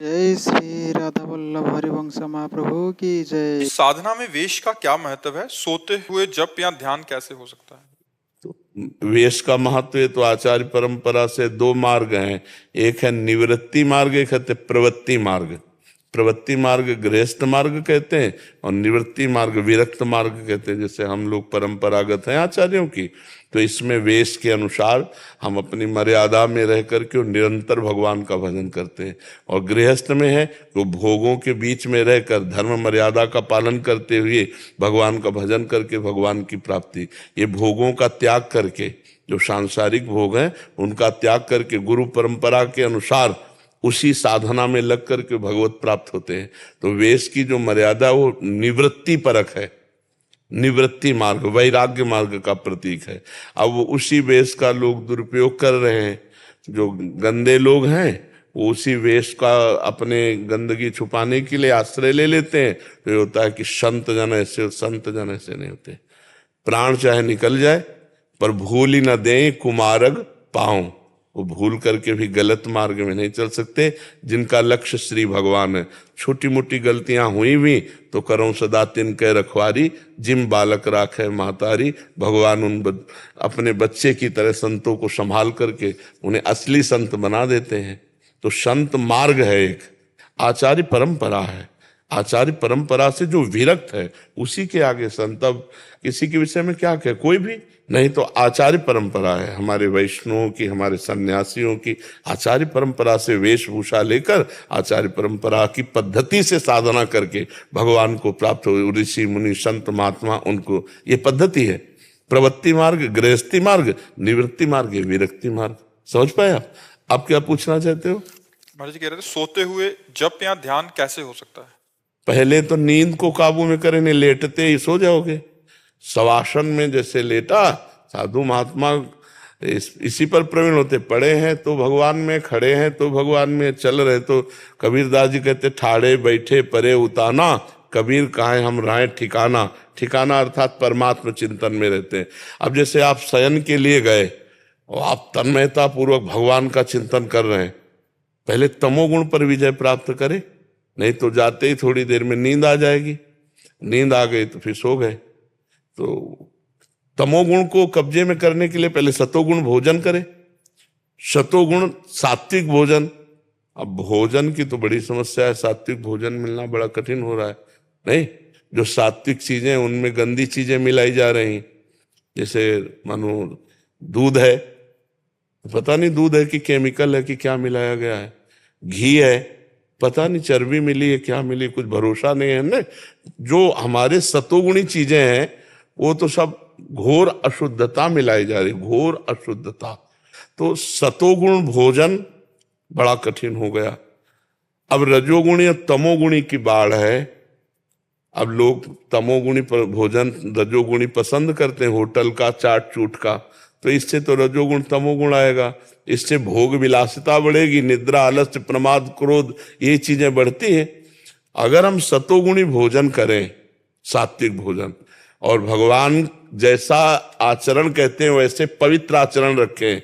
जय श्री राधा वल्लभ हरिवंश महाप्रभु की जय। साधना में वेश का क्या महत्व है? सोते हुए जप या ध्यान कैसे हो सकता है? तो वेश का महत्व है तो आचार्य परंपरा से दो मार्ग हैं। एक है निवृत्ति मार्ग, एक है प्रवृत्ति मार्ग। प्रवृत्ति मार्ग गृहस्थ मार्ग कहते हैं और निवृत्ति मार्ग विरक्त मार्ग कहते हैं। जैसे हम लोग परंपरागत हैं आचार्यों की, तो इसमें वेश के अनुसार हम अपनी मर्यादा में रह करके निरंतर भगवान का भजन करते हैं। और गृहस्थ में है तो भोगों के बीच में रहकर धर्म मर्यादा का पालन करते हुए भगवान का भजन करके भगवान की प्राप्ति। ये भोगों का त्याग करके, जो सांसारिक भोग हैं उनका त्याग करके गुरु परंपरा के अनुसार उसी साधना में लग करके भगवत प्राप्त होते हैं। तो वेश की जो मर्यादा वो निवृत्ति परक है, निवृत्ति मार्ग वैराग्य मार्ग का प्रतीक है। अब वो उसी वेश का लोग दुरुपयोग कर रहे हैं। जो गंदे लोग हैं वो उसी वेश का अपने गंदगी छुपाने के लिए आश्रय ले लेते हैं। तो ये होता है कि संत जन ऐसे नहीं होते। प्राण चाहे निकल जाए पर भूल ही न दें कुमारग पाऊं। वो भूल करके भी गलत मार्ग में नहीं चल सकते। जिनका लक्ष्य श्री भगवान है, छोटी मोटी गलतियां हुई भी तो करो सदा तिनके रखवारी, जिम बालक राखे महतारी। भगवान अपने बच्चे की तरह संतों को संभाल करके उन्हें असली संत बना देते हैं। तो संत मार्ग है एक, आचार्य परंपरा है। आचार्य परंपरा से जो विरक्त है उसी के आगे संत। अब किसी के विषय में क्या कहे, कोई भी नहीं, तो आचार्य परंपरा है हमारे वैष्णवों की, हमारे सन्यासियों की। आचार्य परंपरा से वेशभूषा लेकर आचार्य परंपरा की पद्धति से साधना करके भगवान को प्राप्त हो। ऋषि मुनि संत महात्मा, उनको ये पद्धति है। प्रवृत्ति मार्ग गृहस्थी मार्ग, निवृत्ति मार्ग विरक्ति मार्ग। समझ पाए आप क्या पूछना चाहते हो? महाराज जी कह रहे थे सोते हुए जप या ध्यान कैसे हो सकता है? पहले तो नींद को काबू में करें, नहीं लेटते ही सो जाओगे। शवासन में जैसे लेटा, साधु महात्मा इसी पर प्रवीण होते। पड़े हैं तो भगवान में, खड़े हैं तो भगवान में, चल रहे तो कबीरदास जी कहते ठाड़े बैठे परे उताना, कबीर कहाँ हम राय ठिकाना। ठिकाना अर्थात परमात्मा चिंतन में रहते हैं। अब जैसे आप शयन के लिए गए और आप तन्मयता पूर्वक भगवान का चिंतन कर रहे हैं, पहले तमोगुण पर विजय प्राप्त करें, नहीं तो जाते ही थोड़ी देर में नींद आ जाएगी। नींद आ गई तो फिर सो गए। तो तमोगुण को कब्जे में करने के लिए पहले सतोगुण भोजन करें। सतोगुण सात्विक भोजन। अब भोजन की तो बड़ी समस्या है, सात्विक भोजन मिलना बड़ा कठिन हो रहा है। नहीं, जो सात्विक चीजें उनमें गंदी चीजें मिलाई जा रही। जैसे मानो दूध है, पता नहीं दूध है कि केमिकल है कि क्या मिलाया गया है। घी है, पता नहीं चर्बी मिली है क्या मिली, कुछ भरोसा नहीं है ना। जो हमारे सतोगुणी चीजें हैं वो तो सब घोर अशुद्धता मिलाई जा रही, घोर अशुद्धता। तो सतोगुण भोजन बड़ा कठिन हो गया। अब रजोगुणी और तमोगुणी की बाढ़ है। अब लोग तमोगुणी पर भोजन रजोगुणी पसंद करते हैं, होटल का चाट चूट का। तो इससे तो रजोगुण तमोगुण आएगा, इससे भोग विलासिता बढ़ेगी, निद्रा आलस्य प्रमाद क्रोध ये चीजें बढ़ती हैं। अगर हम सतोगुणी भोजन करें, सात्विक भोजन, और भगवान जैसा आचरण कहते हैं वैसे पवित्र आचरण रखें,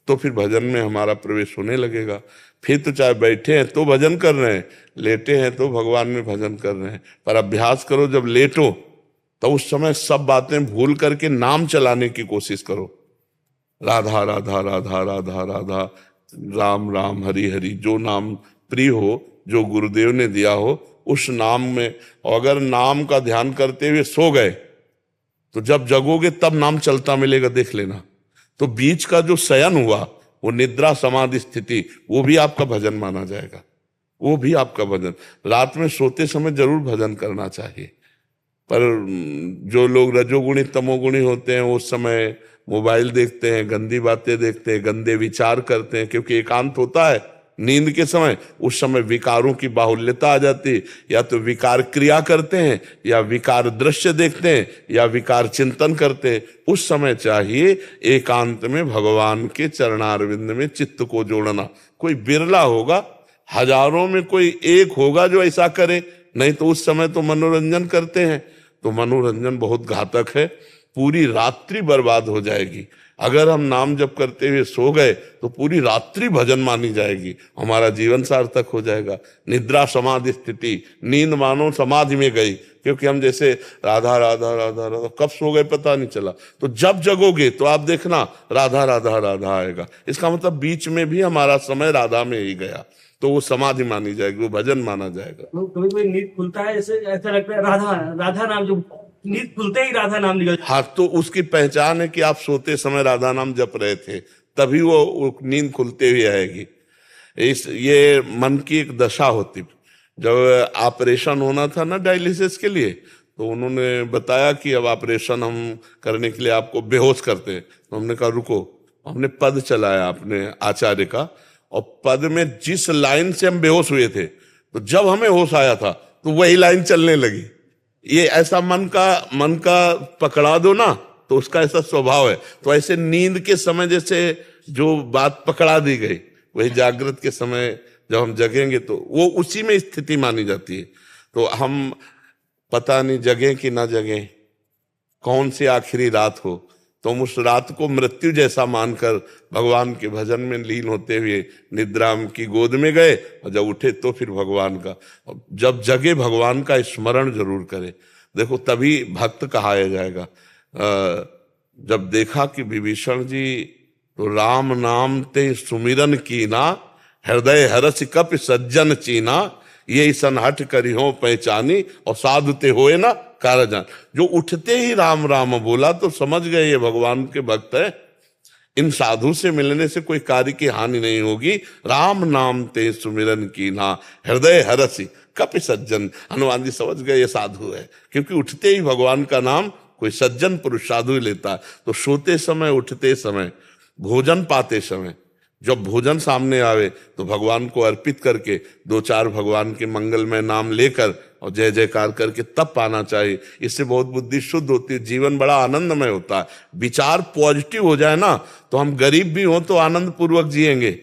तो फिर भजन में हमारा प्रवेश होने लगेगा। फिर तो चाहे बैठे हैं तो भजन कर रहे हैं, लेटे हैं तो भगवान में भजन कर रहे हैं। पर अभ्यास करो, जब लेटो तो उस समय सब बातें भूल करके नाम चलाने की कोशिश करो। राधा राधा राधा राधा राधा, राम राम हरि हरि। जो नाम प्रिय हो, जो गुरुदेव ने दिया हो, उस नाम में। और अगर नाम का ध्यान करते हुए सो गए तो जब जगोगे तब नाम चलता मिलेगा, देख लेना। तो बीच का जो शयन हुआ वो निद्रा समाधि स्थिति, वो भी आपका भजन माना जाएगा, वो भी आपका भजन। रात में सोते समय जरूर भजन करना चाहिए। पर जो लोग रजोगुणी तमोगुणी होते हैं उस समय मोबाइल देखते हैं, गंदी बातें देखते हैं, गंदे विचार करते हैं, क्योंकि एकांत होता है नींद के समय। उस समय विकारों की बाहुल्यता आ जाती है। या तो विकार क्रिया करते हैं, या विकार दृश्य देखते हैं, या विकार चिंतन करते हैं। उस समय चाहिए एकांत में भगवान के चरणारविंद में चित्त को जोड़ना। कोई बिरला होगा, हजारों में कोई एक होगा जो ऐसा करे, नहीं तो उस समय तो मनोरंजन करते हैं। तो मनोरंजन बहुत घातक है। पूरी रात्रि बर्बाद हो जाएगी। अगर हम नाम जप करते हुए सो गए तो पूरी रात्रि भजन मानी जाएगी, हमारा जीवन सार्थक हो जाएगा। निद्रा समाधि स्थिति, नींद मानो समाधि में गई, क्योंकि हम जैसे राधा राधा राधा राधा कब सो गए पता नहीं चला। तो जब जगोगे तो आप देखना राधा राधा राधा आएगा, इसका मतलब बीच में भी हमारा समय राधा में ही गया, तो वो समाधि मानी जाएगी, वो भजन माना जाएगा। कभी कोई नींद खुलता है, ऐसे ऐसा लगता है राधा राधा नाम, जो नींद खुलते ही राधा नाम निकल। हाँ, तो उसकी पहचान है कि आप सोते समय राधा नाम जप रहे थे, तभी वो नींद खुलते हुए आएगी। ये मन की एक दशा होती। जब ऑपरेशन होना था ना डायलिसिस के लिए, तो उन्होंने बताया कि अब ऑपरेशन हम करने के लिए आपको बेहोश करते हैं। तो हमने कहा रुको, हमने पद चलाया अपने आचार्य का, और पद में जिस लाइन से हम बेहोश हुए थे, तो जब हमें होश आया था तो वही लाइन चलने लगी। ये ऐसा मन का पकड़ा दो ना, तो उसका ऐसा स्वभाव है। तो ऐसे नींद के समय जैसे जो बात पकड़ा दी गई, वही जागृत के समय जब हम जगेंगे तो वो उसी में स्थिति मानी जाती है। तो हम पता नहीं जगें कि ना जगें, कौन सी आखिरी रात हो, तो हम उस रात को मृत्यु जैसा मानकर भगवान के भजन में लीन होते हुए निद्रा की गोद में गए, और जब उठे तो फिर भगवान का, जब जगे भगवान का स्मरण जरूर करें। देखो तभी भक्त कहाया जाएगा। जब देखा कि विभीषण जी तो राम नाम ते सुमिरन कीना, हृदय हरस कपि सज्जन चीना, ये सनहट करी हो पहचानी, और साधु ते होए ना कारजान। जो उठते ही राम राम बोला तो समझ गए ये भगवान के भक्त है, इन साधु से मिलने से कोई कार्य की हानि नहीं होगी। राम नाम ते सुमिरन कीना, हृदय हरसी कपि सज्जन। हनुमान जी समझ गए ये साधु है, क्योंकि उठते ही भगवान का नाम कोई सज्जन पुरुष साधु लेता है। तो सोते समय, उठते समय, भोजन पाते समय, जब भोजन सामने आवे तो भगवान को अर्पित करके 2-4 भगवान के मंगलमय नाम लेकर और जय जयकार करके तब पाना चाहिए। इससे बहुत बुद्धि शुद्ध होती है, जीवन बड़ा आनंदमय होता है। विचार पॉजिटिव हो जाए ना, तो हम गरीब भी हो तो आनंद पूर्वक जिएंगे,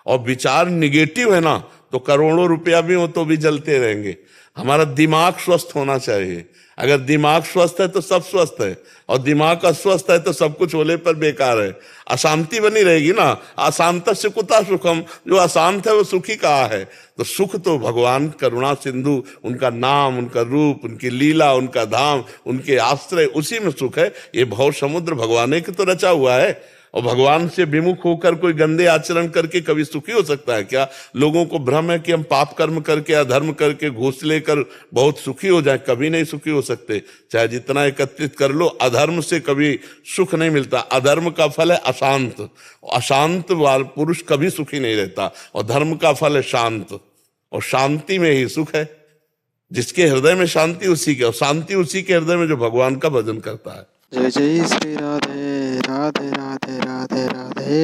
और विचार निगेटिव है ना, तो करोड़ों रुपया भी हो तो भी जलते रहेंगे। हमारा दिमाग स्वस्थ होना चाहिए। अगर दिमाग स्वस्थ है तो सब स्वस्थ है, और दिमाग अस्वस्थ है तो सब कुछ होने पर बेकार है। अशांति बनी रहेगी ना, अशांत से कुता सुखम, जो अशांत है वो सुखी कहाँ है। तो सुख तो भगवान करुणा सिंधु, उनका नाम, उनका रूप, उनकी लीला, उनका धाम, उनके आश्रय, उसी में सुख है। ये भव समुद्र भगवान के तो रचा हुआ है, और भगवान से विमुख होकर कोई गंदे आचरण करके कभी सुखी हो सकता है क्या? लोगों को भ्रम है कि हम पाप कर्म करके, अधर्म करके, घूस लेकर बहुत सुखी हो जाए। कभी नहीं सुखी हो सकते, चाहे जितना एकत्रित कर लो। अधर्म से कभी सुख नहीं मिलता। अधर्म का फल है अशांत, अशांत पुरुष कभी सुखी नहीं रहता, और धर्म का फल है शांत, और शांति में ही सुख है। जिसके हृदय में शांति उसी के, और शांति उसी के हृदय में जो भगवान का भजन करता है। जय जय श्री राधे राधे राधे राधे राधे।